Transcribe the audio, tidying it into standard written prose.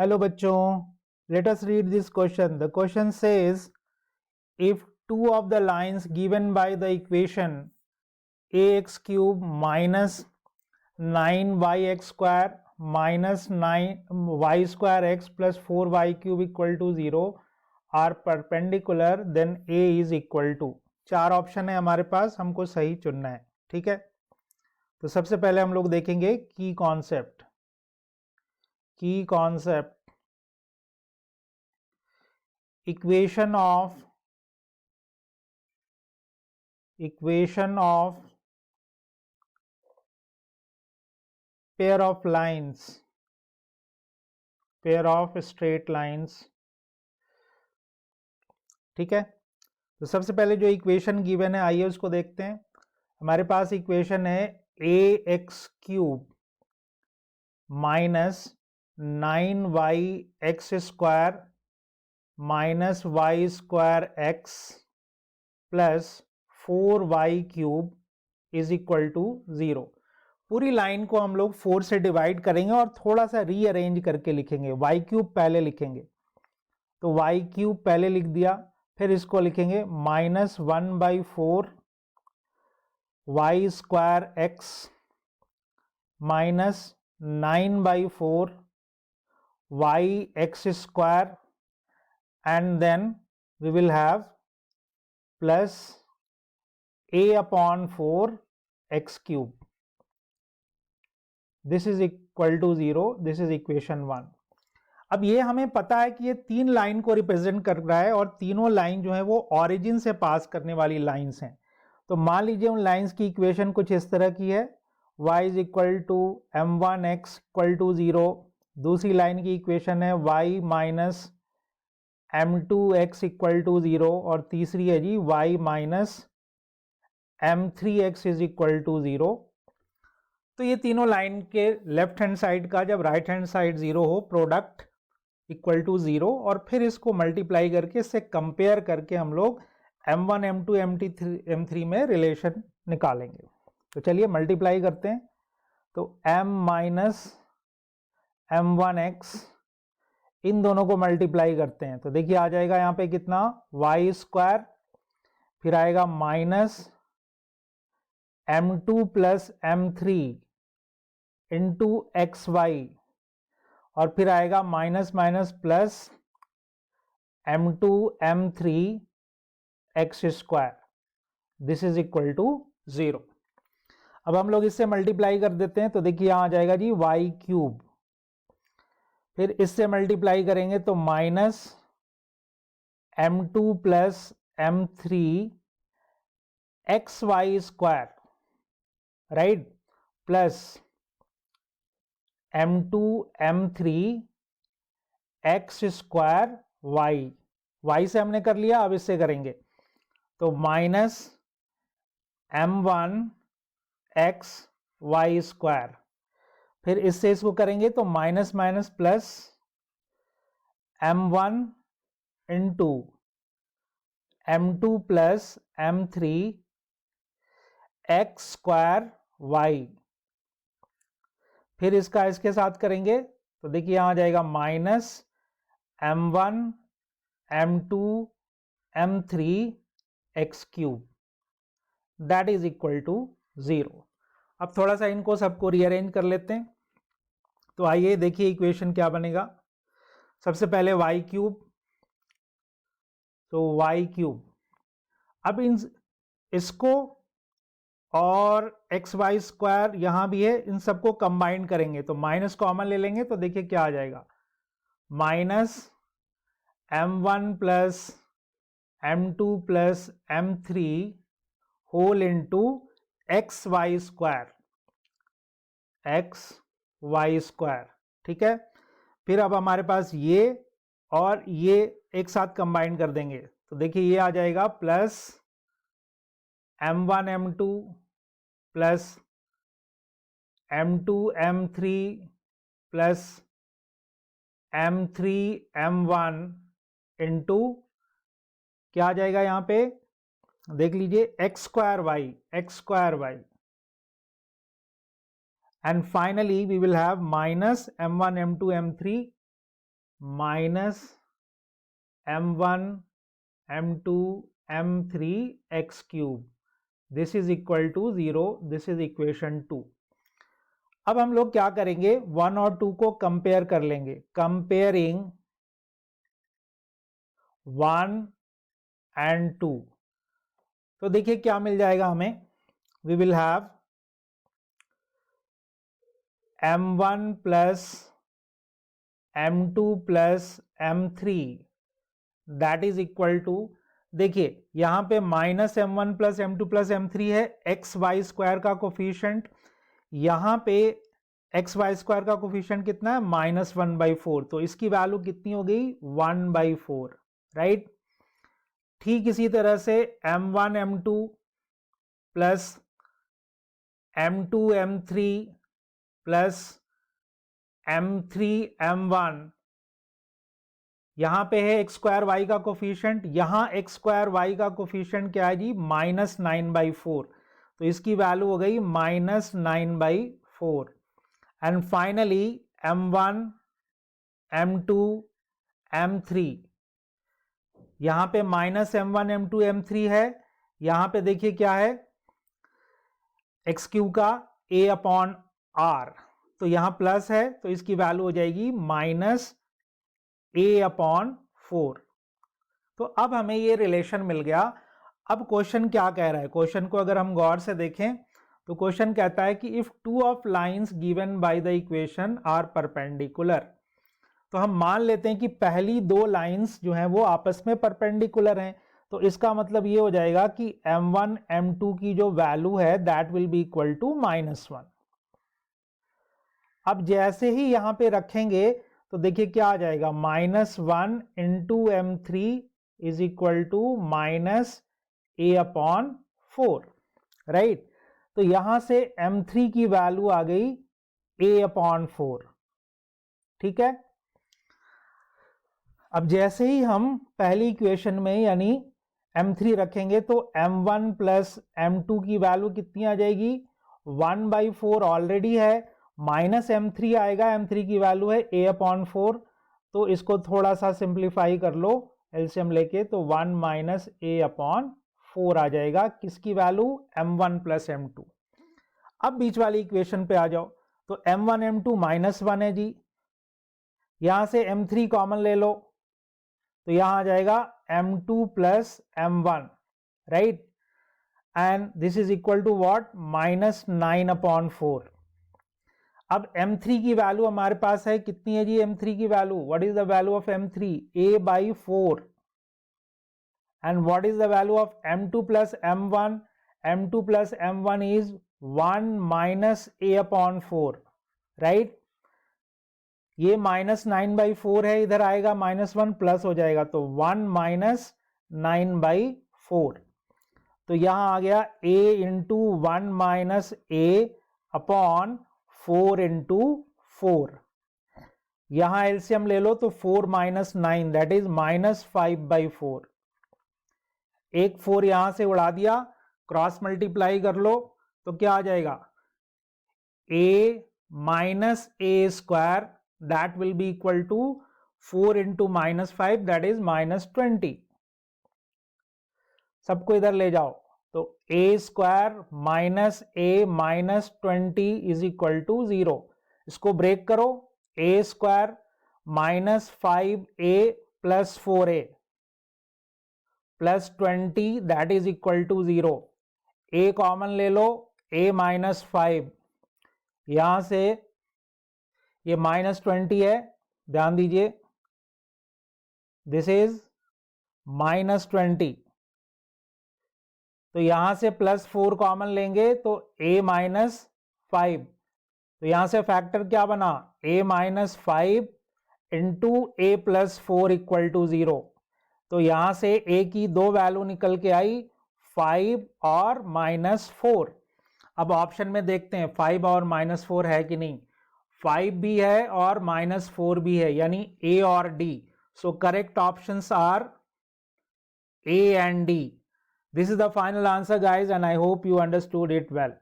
Hello bachchon, let us read this question. The question says, if two of the lines given by the equation ax cube minus 9yx square minus 9y square x plus 4y cube equal to 0 are perpendicular, then a is equal to. चार option है हमारे पास, हमको सही चुनना है. ठीक है, तो सबसे पहले हम लोग देखेंगे की concept. equation of pair of straight lines. ठीक है, तो सबसे पहले जो इक्वेशन गिवन है आइए उसको देखते हैं. हमारे पास इक्वेशन है ax cube minus 9y square minus y square x plus 4y cube is equal to 0. पूरी लाइन को हम लोग 4 से डिवाइड करेंगे और थोड़ा सा रीअरेंज करके लिखेंगे. y क्यूब पहले लिखेंगे, तो y क्यूब पहले लिख दिया, फिर इसको लिखेंगे minus 1/4 y square x minus 9/4 y x square and then we will have plus a upon 4 x cube. This is equal to 0. This is equation 1. अब ये हमें पता है कि ये तीन लाइन को रिप्रेजेंट कर रहा है और तीनों लाइन जो है वो ऑरिजिन से पास करने वाली लाइंस हैं. तो मान लीजिए उन लाइंस की इक्वेशन कुछ इस तरह की है, y is equal to m1x equal to 0. दूसरी लाइन की इक्वेशन है y minus m2x equal to 0 और तीसरी है जी y minus m3x is equal to 0. तो ये तीनों लाइन के लेफ्ट हैंड साइड का जब राइट हैंड साइड 0 हो, प्रोडक्ट इक्वल टू 0, और फिर इसको मल्टीप्लाई करके इससे कंपेयर करके हम लोग m1 m2 m3 में रिलेशन निकालेंगे. तो चलिए मल्टीप्लाई करते हैं. तो m माइनस m1x इन दोनों को मल्टीप्लाई करते हैं, तो देखिए आ जाएगा यहाँ पे कितना वाई स्क्वायर, फिर आएगा minus m2 plus m3 into x y, और फिर आएगा minus minus plus m2 m3 x square. This is equal to 0. अब हम लोग इससे मल्टीप्लाई कर देते हैं, तो देखिए यहाँ आ जाएगा जी वाई क्यूब, फिर इससे मल्टीप्लाई करेंगे तो minus m2 plus m3 x y square, right, plus m2 m3 x square y से हमने कर लिया, अब इससे करेंगे तो minus m1 x y square, फिर इससे इसको करेंगे तो minus minus plus m1 into m2 plus m3 x square y, फिर इसका इसके साथ करेंगे तो देखिए यहां आ जाएगा minus m1 m2 m3 x cube, that is equal to 0. अब थोड़ा सा इनको सबको रीअरेंज कर लेते हैं. तो आइए देखिए इक्वेशन क्या बनेगा. सबसे पहले y क्यूब, तो y क्यूब, अब इसको और एक्स वाई स्क्वायर यहां भी है, इन सबको कंबाइन करेंगे तो माइनस कॉमन ले लेंगे, तो देखिए क्या आ जाएगा minus m1 plus m2 plus m3 whole into x y square. ठीक है, फिर अब हमारे पास ये और ये एक साथ कंबाइन कर देंगे, तो देखिए ये आ जाएगा plus m1 m2 plus m2 m3 plus m3 m1 into क्या आ जाएगा यहाँ पे देख लीजिए x square y, and finally we will have minus m1 m2 m3 minus m1 m2 m3 x cube, this is equal to 0, this is equation 2। अब हम लोग क्या करेंगे, 1 और 2 को कंपेयर कर लेंगे। कंपेयरिंग 1 एंड 2, तो देखिए क्या मिल जाएगा हमें। We will have m1 plus m2 plus m3 that is equal to, देखिए यहां पे minus m1 plus m2 plus m3 है, एक्स वाई स्क्वायर का कोफिशिएंट, यहां पे एक्स वाई स्क्वायर का कोफिशिएंट कितना है, -1/4, तो इसकी वैल्यू कितनी हो गई, 1/4, राइट। ठीक इसी तरह से m1 m2 plus m2 m3 plus m3 m1, यहां पे है एक्स स्क्वायर वाई का कोफिशिएंट, यहां एक्स स्क्वायर वाई का कोफिशिएंट क्या है जी, -9/4, तो इसकी वैल्यू हो गई -9/4। And finally m1 m2 m3, यहां पे -m1 m2 m3 है, यहां पे देखिए क्या है, एक्स क्यूब का a/r, तो यहां प्लस है तो इसकी वैल्यू हो जाएगी -a/4। तो अब हमें ये रिलेशन मिल गया। अब क्वेश्चन क्या कह रहा है, क्वेश्चन को अगर हम गौर से देखें तो क्वेश्चन कहता है कि if two of lines given by the equation are perpendicular, तो हम मान लेते हैं कि पहली दो लाइंस जो हैं वो आपस में परपेंडिकुलर हैं, तो इसका मतलब ये हो जाएगा कि m1 m2 की जो वैल्यू है that will be equal to -1। अब जैसे ही यहां पे रखेंगे तो देखिए क्या आ जाएगा, -1 into m3 is equal to -a/4, right. तो यहां से m3 की वैल्यू आ गई a/4, ठीक है। अब जैसे ही हम पहली इक्वेशन में यानी m3 रखेंगे तो m1 प्लस m2 की वैल्यू कितनी आ जाएगी, 1/4 ऑलरेडी है, माइनस m3 आएगा, m3 की वैल्यू है a/4, तो इसको थोड़ा सा सिंप्लीफाई कर लो एलसीएम लेके, तो 1 माइनस a/4 आ जाएगा, किसकी वैल्यू, m1 प्लस m2। अब बीच वाली इक्वेशन पे आ जाओ, तो m1 m2 -1 है जी, यहां से m3 कॉमन ले लो, तो यहां आ जाएगा m2 plus m1, right, and this is equal to what, -9/4। अब m3 की वैल्यू हमारे पास है कितनी है जी, m3 की value, what is the value of m3, a/4, and what is the value of m2 plus m1, m2 plus m1 is 1 minus a/4, right. ये -9/4 है, इधर आएगा -1 प्लस हो जाएगा, तो 1 माइनस 9/4, तो यहां आ गया a into 1 minus a/4 into 4, यहां एलसीएम ले लो तो 4 माइनस 9 दैट इज -5/4, एक 4 यहां से उड़ा दिया, क्रॉस मल्टीप्लाई कर लो तो क्या आ जाएगा, a minus a² that will be equal to 4 into -5 that is -20। सबको इधर ले जाओ, तो a² minus a minus 20 is equal to 0, इसको ब्रेक करो, a² minus 5a plus 4a plus 20 that is equal to 0, a common ले लो, a minus 5, यहां से ये -20 है, ध्यान दीजिए, दिस इज -20, तो यहां से +4 कॉमन लेंगे तो a माइनस 5, तो यहां से फैक्टर क्या बना, a minus 5 into a plus 4 equal to 0, तो यहां से a की दो वैल्यू निकल के आई, 5 और -4। अब ऑप्शन में देखते हैं 5 और -4 है कि नहीं, 5 भी है और -4 भी है, यानी A और D, so correct options are A and D. This is the final answer guys, and I hope you understood it well.